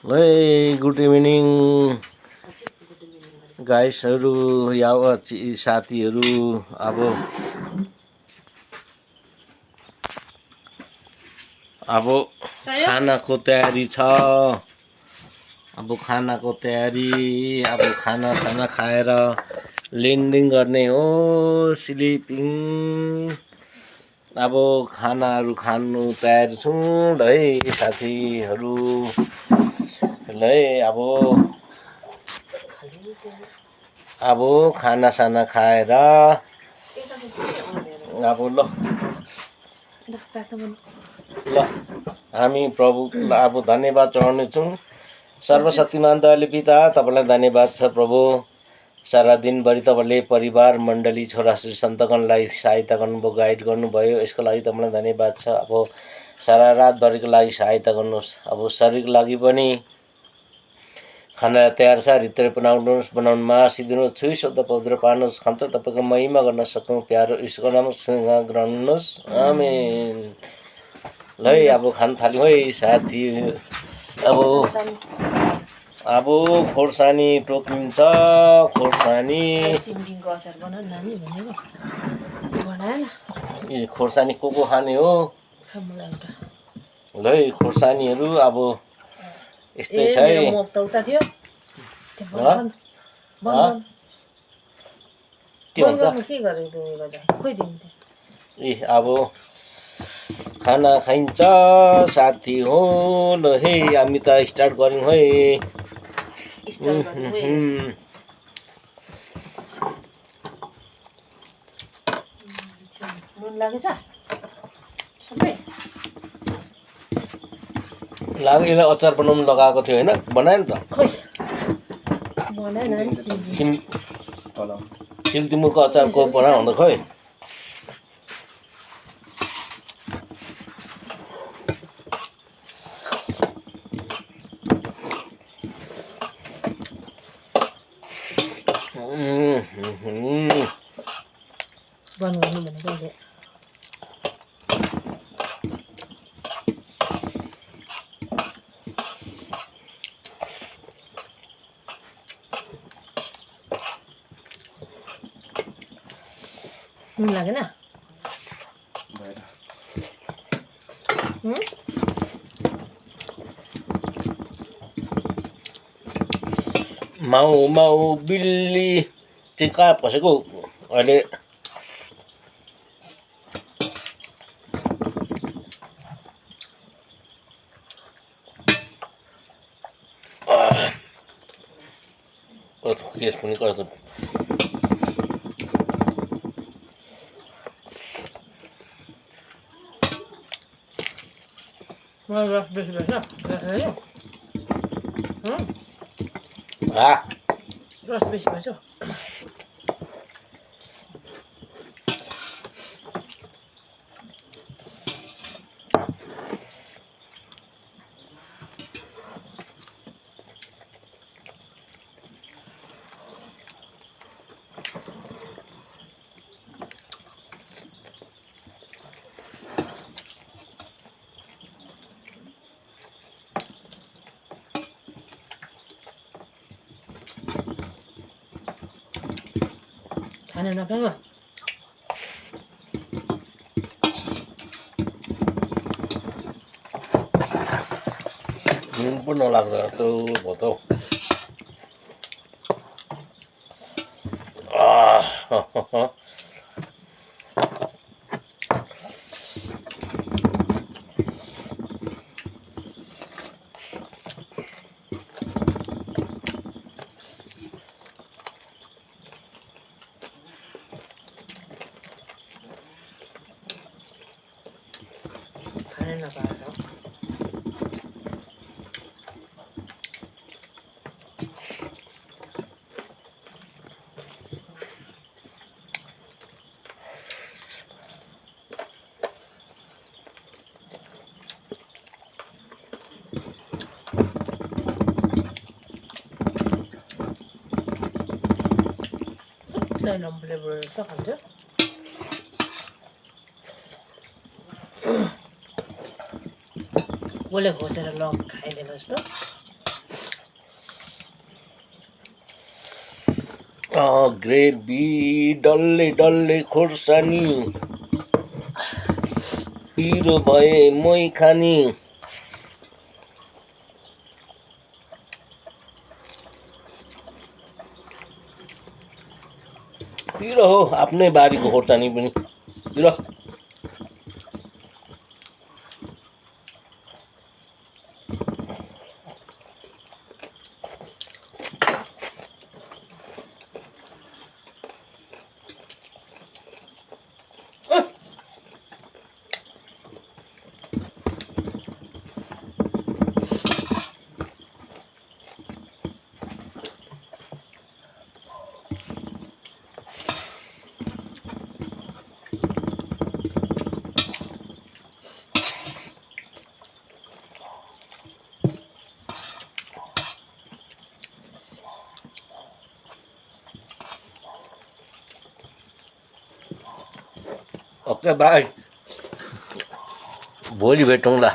Hey, good evening गाइसहरू या साथीहरू। अब खानाको तयारी छ। अब खाना साना खाएर ल्यान्डिङ गर्ने हो, स्लिपिङ। अब खानाहरू खानु तयार छौँ ल है साथीहरू। ल है अब खाना साना खाएर अब ल हामी प्रभुलाई अब धन्यवाद चढाउनेछौँ। सर्वशक्तिमान दयालु पिता, तपाईँलाई धन्यवाद छ प्रभु। सारा दिनभरि तपाईँले परिवार मण्डली छोराछोरी सन्तगणलाई सहायता गर्नुभयो, गाइड गर्नुभयो, यसको लागि तपाईँलाई धन्यवाद छ। अब सारा रातभरिको लागि सहायता गर्नुहोस्। अब शरीरको लागि पनि खाना तयार छ, भित्र बनाउनुहोस्, बनाउनुमा सिदिनुहोस्, छुई शब्द पवित्र पार्नुहोस्, खन्छ तपाईँको महिमा गर्न सक्नु प्यारो ईश्वरको नाममा गराउनुहोस्, आमेन। ल है अब खान थाल्यौँ है साथी। अब खोर्सानी टोकिन्छ, खोर्सानी ए खोर्सानी को खाने हो ल है। खोर्सानीहरू अब यस्तै छ है। ए अब खाना खाइन्छ साथी हो ल है। हामी त स्टार्ट गऱ्यौँ है। यसलाई अचार बनाउनु लगाएको थियो होइन, बनायो नि त। सिल्तिमुरको अचारको बनाऊ भन्दा खोइ। लागेन माउ माउ बिल्ली चाहिँ कहाँ पसेको अहिले। केस पनि कस्तो रस बेसी भएछ। रस बेसी भएछ। खाना नपाऊ नुन पो नलाग्दा त्यो भयो त। खाना नपाएर लम्बुले बोलेर खान्छ। कसले खोसेर लग खाइदिएको जस्तो। ग्रेभी डल्ले डल्ले खोर्सानी पिरो भए मै खानी। पिरो हो आफ्नै बारीको खोर्सानी पनि पिरो। ओके बाई, भोलि भेटौँला।